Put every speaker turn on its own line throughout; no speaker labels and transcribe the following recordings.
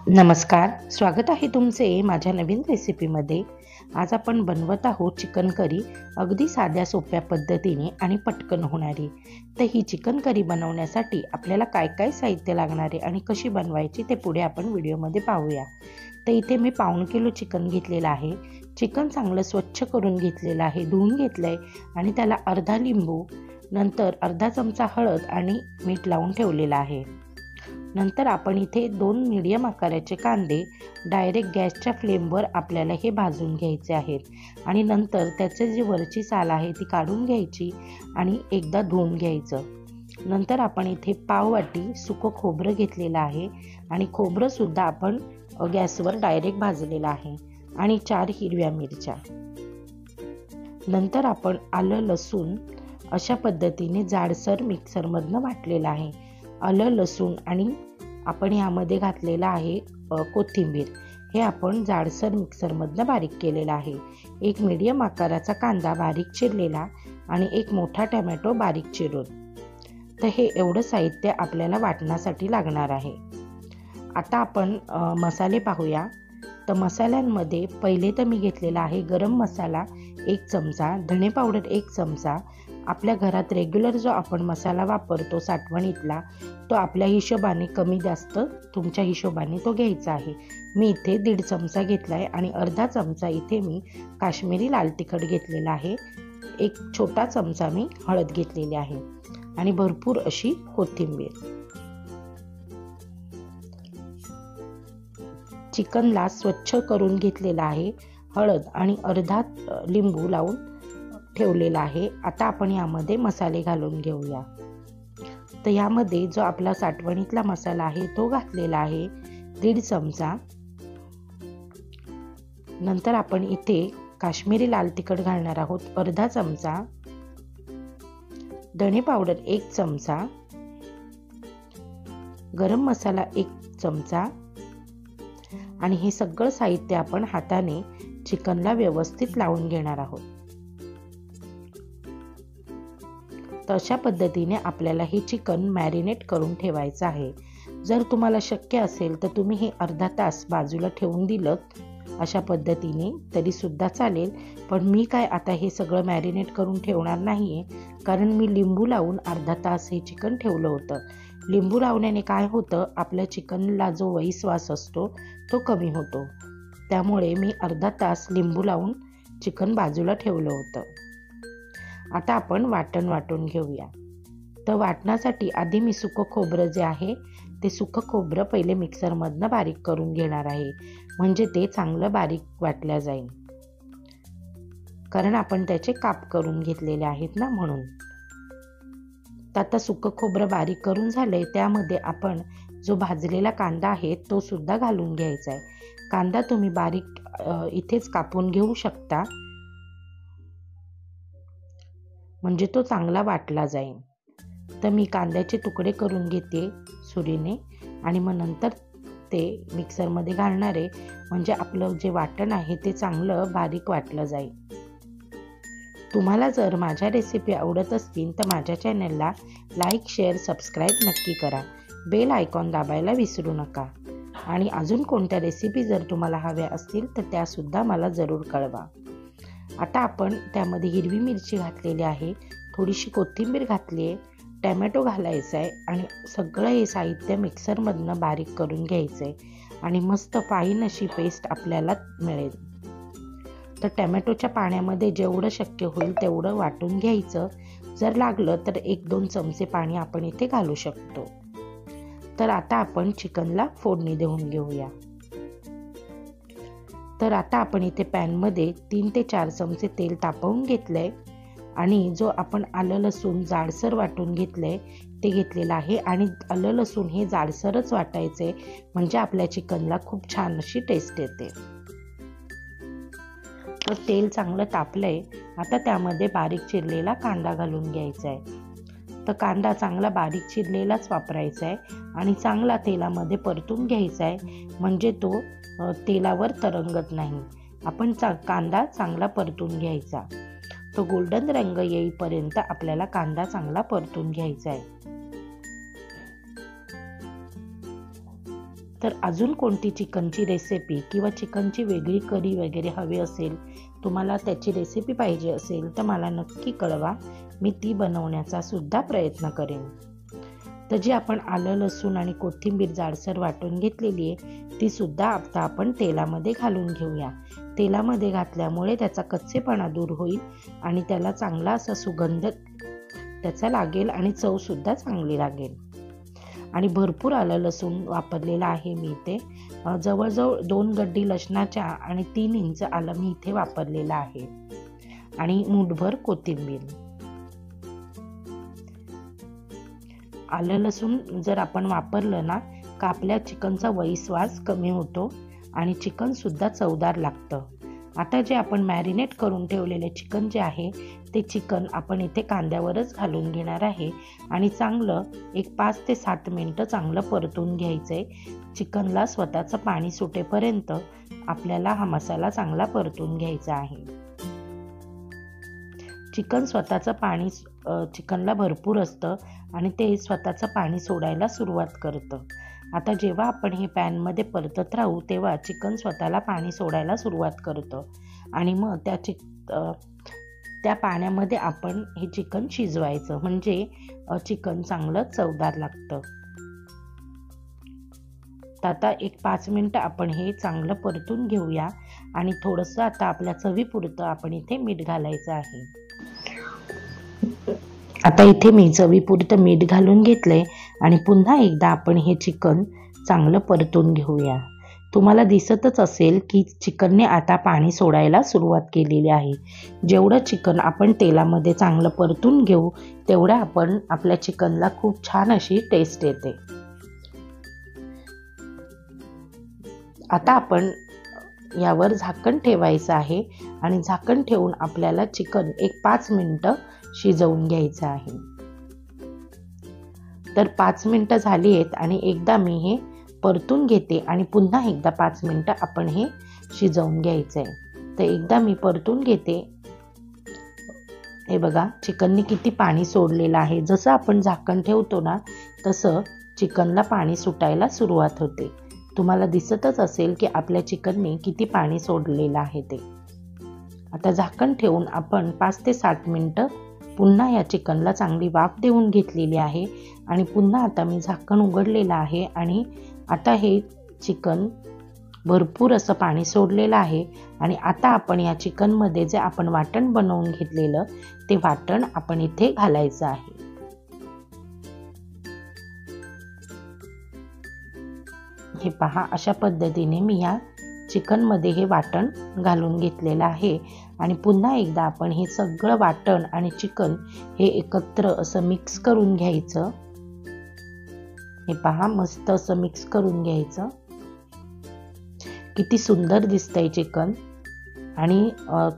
नमस्कार, स्वागत आहे तुमचे माझ्या नवीन रेसिपीमध्ये. आज आपण बनवत आहोत चिकन करी, अगदी साध्या सोप्या पद्धतीने आणि पटकन होणारी. तर ही चिकन करी बनवण्यासाठी आपल्याला काय काय साहित्य लागणार आहे आणि कशी बनवायची ते पुढे आपण व्हिडिओमध्ये पाहूया. तर इथे मी 1.5 किलो चिकन घेतलेलं आहे. चिकन चांगलं स्वच्छ करून घेतलेलं आहे, धुवून घेतलं आहे आणि त्याला अर्धा लिंबू, नंतर अर्धा चमचा हळद आणि मीठ लावून ठेवलेलं आहे. नंतर आपण इथे 2 मीडियम आकाराचे कांदे डायरेक्ट गॅसच्या फ्लेमवर आपल्याला हे भाजून घ्यायचे आहेत आणि नंतर त्याचे जी वरची साल आहे ती काढून घ्यायची आणि एकदा धुवून घ्यायचं. नंतर आपण इथे पाव वाटी सुकं खोबरं घेतलेलं आहे आणि खोबरंसुद्धा आपण गॅसवर डायरेक्ट भाजलेलं आहे आणि 4 हिरव्या मिरच्या. नंतर आपण आलं लसूण अशा पद्धतीने जाडसर मिक्सरमधनं वाटलेलं आहे. आलं लसूण आणि आपण यामध्ये घातलेलं आहे कोथिंबीर. हे आपण जाडसर मिक्सरमधनं बारीक केलेलं आहे. एक मीडियम आकाराचा कांदा बारीक चिरलेला आणि एक मोठा टोमॅटो बारीक चिरून. तर हे एवढं साहित्य आपल्याला वाटण्यासाठी लागणार आहे. आता आपण मसाले पाहूया. तर मसाल्यांमध्ये पहिले तर मी घेतलेला आहे गरम मसाला 1 चमचा, धणे पावडर 1 चमचा. आपल्या घरात रेग्युलर जो आपण मसाला वापरतो साठवणीतला, तो आपल्या हिशोबाने कमी जास्त तुमच्या हिशोबाने तो घ्यायचा आहे. मी इथे 1.5 चमचा घेतला आहे आणि अर्धा चमचा इथे मी काश्मीरी लाल तिखट घेतलेला आहे. 1 छोटा चमचा मी हळद घेतलेली आहे आणि भरपूर अशी कोथिंबीर. चिकनला स्वच्छ करून घेतलेला आहे, हळद आणि अर्धा लिंबू लावून ठेवलेला आहे. आता आपण यामध्ये मसाले घालून घेऊया. तर यामध्ये जो आपला साठवणीतला मसाला आहे तो घातलेला आहे 1.5 चमचा. नंतर आपण इथे काश्मीरी लाल तिखट घालणार आहोत अर्धा चमचा, धणे पावडर 1 चमचा, गरम मसाला 1 चमचा आणि हे सगळं साहित्य आपण हाताने चिकनला व्यवस्थित लावून घेणार आहोत. तर अशा पद्धतीने आपल्याला हे चिकन मॅरिनेट करून ठेवायचं आहे. जर तुम्हाला शक्य असेल तर तुम्ही हे अर्धा तास बाजूला ठेवून दिलं अशा पद्धतीने तरी सुद्धा चालेल. पण मी काय आता हे सगळं मॅरिनेट करून ठेवणार नाहीये, कारण मी लिंबू लावून अर्धा तास हे चिकन ठेवलं होतं. लिंबू लावण्याने काय होतं, आपल्या चिकनला जो वैश्वास असतो तो कमी होतो. त्यामुळे मी अर्धा तास लिंबू लावून चिकन बाजूला ठेवलं होतं. आता आपण वाटून घेऊया. तर वाटण्यासाठी आधी मी सुकं खोबरं जे आहे ते सुकं खोबरं पहिले मिक्सरमधनं बारीक करून घेणार आहे, म्हणजे ते चांगलं बारीक वाटलं जाईल, कारण आपण त्याचे काप करून घेतलेले आहेत ना म्हणून. तर आता सुकं खोबरं बारीक करून झालंय, त्यामध्ये आपण जो भाजलेला कांदा आहे तो सुद्धा घालून घ्यायचा आहे. कांदा तुम्ही बारीक इथेच कापून घेऊ शकता, म्हणजे तो चांगला वाटला जाईल. तर मी कांद्याचे तुकडे करून घेते सुरीने आणि मग नंतर ते मिक्सरमध्ये घालणार आहे, म्हणजे आपलं जे वाटण आहे ते चांगलं बारीक वाटलं जाईल. तुम्हाला जर माझ्या रेसिपी आवडत असतील तर माझ्या चॅनलला लाईक, शेअर, सबस्क्राईब नक्की करा. बेल आयकॉन दाबायला विसरू नका. आणि अजून कोणत्या रेसिपी जर तुम्हाला हव्या असतील तर त्यासुद्धा मला जरूर कळवा. आता आपण त्यामध्ये हिरवी मिरची घातलेली आहे, थोडीशी कोथिंबीर घातली आहे, टोमॅटो घालायचा आहे आणि सगळं हे साहित्य मिक्सरमधनं बारीक करून घ्यायचं आहे आणि मस्त फाईन अशी पेस्ट आपल्याला मिळेल. तर टोमॅटोच्या पाण्यामध्ये जेवढं शक्य होईल तेवढं वाटून घ्यायचं. जर लागलं तर 1-2 चमचे पाणी आपण इथे घालू शकतो. तर आता आपण चिकनला फोडणी देऊन घेऊया. तर आता आपण इथे पॅनमध्ये 3 ते 4 चमचे तेल तापवून घेतलंय आणि जो आपण आलं लसूण जाडसर वाटून घेतलंय ते घेतलेलं आहे आणि आलं लसूण हे जाडसरच वाटायचे, म्हणजे आपल्या चिकनला खूप छान अशी टेस्ट येते. तर तेल चांगलं तापलंय. आता त्यामध्ये बारीक चिरलेला कांदा घालून घ्यायचा आहे. तर कांदा चांगला बारीक चिरलेलाच वापरायचा आहे आणि चांगला तेलामध्ये परतून घ्यायचा आहे, म्हणजे तो तेलावर तरंगत नाही. आपण कांदा चांगला परतून घ्यायचा. तो गोल्डन रंग येईपर्यंत आपल्याला कांदा चांगला परतून घ्यायचा आहे. तर अजून कोणती चिकनची रेसिपी किंवा चिकनची वेगळी करी वगैरे हवी असेल, तुम्हाला त्याची रेसिपी पाहिजे असेल तर मला नक्की कळवा. मी ती बनवण्याचा सुद्धा प्रयत्न करेन. तर जी आपण आलं, लसूण आणि कोथिंबीर जाडसर वाटून घेतलेली आहे ती सुद्धा आता आपण तेलामध्ये घालून घेऊया. तेलामध्ये घातल्यामुळे त्याचा कच्चेपणा दूर होईल आणि त्याला चांगला असा सुगंध त्याचा लागेल आणि चव सुद्धा चांगली लागेल. आणि भरपूर आलं लसूण वापरलेलं आहे मी इथे. जवळजवळ 2 गड्डी लसणाच्या आणि 3 इंच आलं मी इथे वापरलेलं आहे आणि मूठभर कोथिंबीर. आलं लसूण जर आपण वापरलं ना का आपल्या चिकनचा वैसवास कमी होतो आणि चिकन सुद्धा चवदार लागतं. आता जे आपण मॅरिनेट करून ठेवलेले चिकन जे आहे ते चिकन आपण इथे कांद्यावरच घालून घेणार आहे आणि चांगलं एक 5 ते 7 मिनिटं चांगलं परतून घ्यायचंय. चिकनला स्वतःचं पाणी सुटेपर्यंत आपल्याला हा मसाला चांगला परतून घ्यायचा आहे. चिकन स्वतःचं पाणी चिकनला भरपूर असतं आणि ते स्वतःचं पाणी सोडायला सुरुवात करतं. आता जेव्हा आपण हे पॅनमध्ये परतत राहू तेव्हा चिकन स्वतःला पाणी सोडायला सुरुवात करतं आणि मग त्या पाण्यामध्ये आपण हे चिकन शिजवायचं, म्हणजे चिकन चांगलं चवदार लागतं. तर आता एक 5 मिनिटं आपण हे चांगलं परतून घेऊया आणि थोडंसं आता आपल्या चवीपुरतं आपण इथे मीठ घालायचं आहे. आता इथे मी चवीपुरतं मीठ घालून घेतलंय आणि पुन्हा एकदा आपण हे चिकन चांगलं परतून घेऊया. तुम्हाला दिसतच असेल की चिकनने आता पाणी सोडायला सुरुवात केलेली आहे. जेवढं चिकन आपण तेलामध्ये चांगलं परतून घेऊ तेवढं आपण आपल्या चिकनला खूप छान अशी टेस्ट येते. आता आपण यावर झाकण ठेवायचं आहे आणि झाकण ठेवून आपल्याला चिकन एक 5 मिनिटं शिजवून घ्यायचं आहे. तर 5 मिनिटं झाली आहेत आणि एकदा मी हे परतून घेते आणि पुन्हा एकदा 5 मिनिटं आपण हे शिजवून घ्यायचं आहे. तर एकदा मी परतून घेते. हे बघा चिकनने किती पाणी सोडलेलं आहे. जसं आपण झाकण ठेवतो ना तसं चिकनला पाणी सुटायला सुरुवात होते. तुम्हाला दिसतच असेल की आपल्या चिकनने किती पाणी सोडलेलं आहे ते. आता झाकण ठेवून आपण 5 ते 7 मिनिटं पुन्हा या चिकनला चांगली वाफ देऊन घेतलेली आहे आणि पुन्हा आता मी झाकण उघडलेलं आहे आणि आता हे चिकन भरपूर असं पाणी सोडलेलं आहे आणि आता आपण या चिकनमध्ये जे आपण वाटण बनवून घेतलेलं ते वाटण आपण इथे घालायचं आहे. हे पहा, अशा पद्धतीने मी या चिकनमध्ये हे वाटण घालून घेतलेलं आहे आणि पुन्हा एकदा आपण हे सगळं वाटण आणि चिकन हे एकत्र असं मिक्स करून घ्यायचं. हे पहा, मस्त असं मिक्स करून घ्यायचं. किती सुंदर दिसतंय चिकन आणि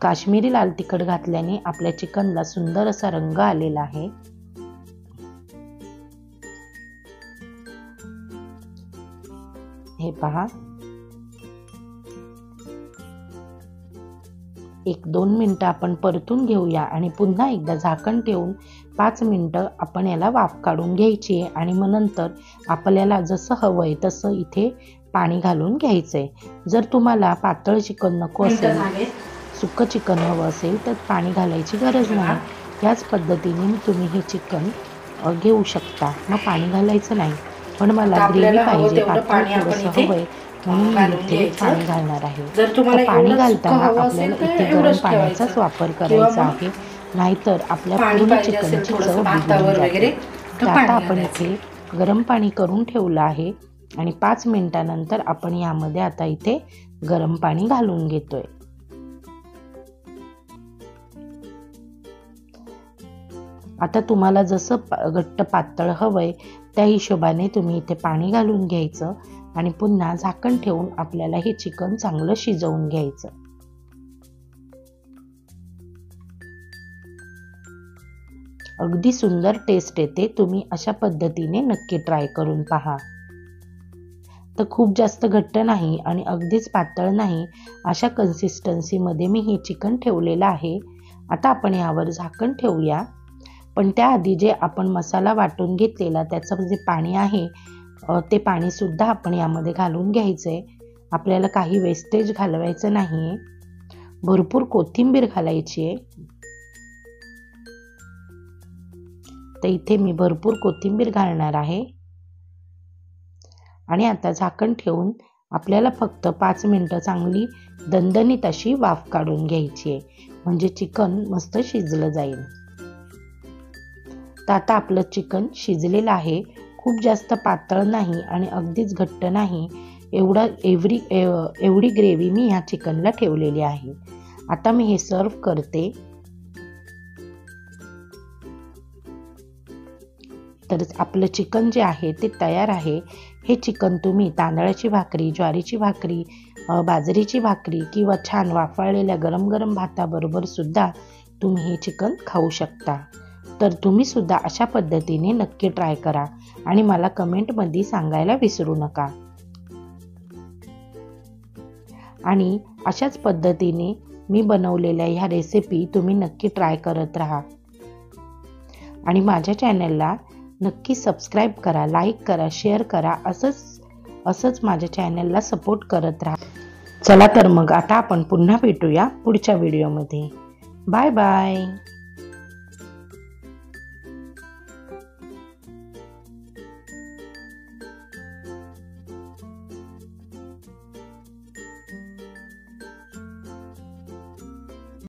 काश्मीरी लाल तिखट घातल्याने आपल्या चिकनला सुंदर असा रंग आलेला आहे. हे पहा, 1-2 मिनिटं आपण परतून घेऊया आणि पुन्हा एकदा झाकण ठेवून 5 मिनिटं आपण याला वाफ काढून घ्यायची आहे आणि मग नंतर आपल्याला जसं हवंय तसं इथे पाणी घालून घ्यायचंय. जर तुम्हाला पातळ चिकन नको असेल, सुक्कं चिकन हवं असेल तर पाणी घालायची गरज नाही. याच पद्धतीने तुम्ही हे चिकन घेऊ शकता, मग पाणी घालायचं नाही. पण मला ग्रेव्ही पाहिजे, पातळ थोडंसं हवंय म्हणून मी इथे पाणी घालणार आहे. तर पाणी घालताना आपल्याला इथे गरम पाण्याचाच वापर करायचा आहे, नाहीतर आपल्या पूर्ण चिकनची चव बिघडून जाते. तर आता आपण इथे गरम पाणी करून ठेवलं आहे आणि 5 मिनिटानंतर आपण यामध्ये आता इथे गरम पाणी घालून घेतोय. आता तुम्हाला जसं घट्ट पातळ हवंय त्या हिशोबाने तुम्ही इथे पाणी घालून घ्यायचं आणि पुन्हा झाकण ठेवून आपल्याला हे चिकन चांगलं शिजवून घ्यायचं. अगदी सुंदर टेस्ट येते. तुम्ही अशा पद्धतीने नक्की ट्राय करून पहा. तर खूप जास्त घट्ट नाही आणि अगदीच पातळ नाही, अशा कन्सिस्टन्सीमध्ये मी हे चिकन ठेवलेलं आहे. आता आपण यावर झाकण ठेवूया. पण त्याआधी जे आपण मसाला वाटून घेतलेला त्याचं जे पाणी आहे ते पाणीसुद्धा आपण यामध्ये घालून घ्यायचं आहे. आपल्याला काही वेस्टेज घालवायचं नाही आहे. भरपूर कोथिंबीर घालायची आहे. तर इथे मी भरपूर कोथिंबीर घालणार आहे. आणि आता झाकण ठेवून आपल्याला फक्त 5 मिनिटं चांगली दणदणीत अशी वाफ काढून घ्यायची आहे, म्हणजे चिकन मस्त शिजलं जाईल. तर आता आपलं चिकन शिजलेलं आहे. खूप जास्त पातळ नाही आणि अगदीच घट्ट नाही, एवढी ग्रेव्ही मी ह्या चिकनला ठेवलेली आहे. आता मी हे सर्व करते. तर आपलं चिकन जे आहे ते तयार आहे. हे चिकन तुम्ही तांदळाची भाकरी, ज्वारीची भाकरी, बाजरीची भाकरी किंवा छान वाफाळलेल्या गरम गरम भाताबरोबर सुद्धा तुम्ही हे चिकन खाऊ शकता. तर तुम्ही सुद्धा अशा पद्धतीने नक्की ट्राय करा आणि मला कमेंटमध्ये सांगायला विसरू नका. आणि अशाच पद्धतीने मी बनवलेल्या ह्या रेसिपी तुम्ही नक्की ट्राय करत राहा. आणि माझ्या चॅनलला नक्की सबस्क्राईब करा, लाईक करा, शेअर करा. असंच माझ्या चॅनलला सपोर्ट करत राहा. चला तर मग आता आपण पुन्हा भेटूया पुढच्या व्हिडिओमध्ये. Bye bye.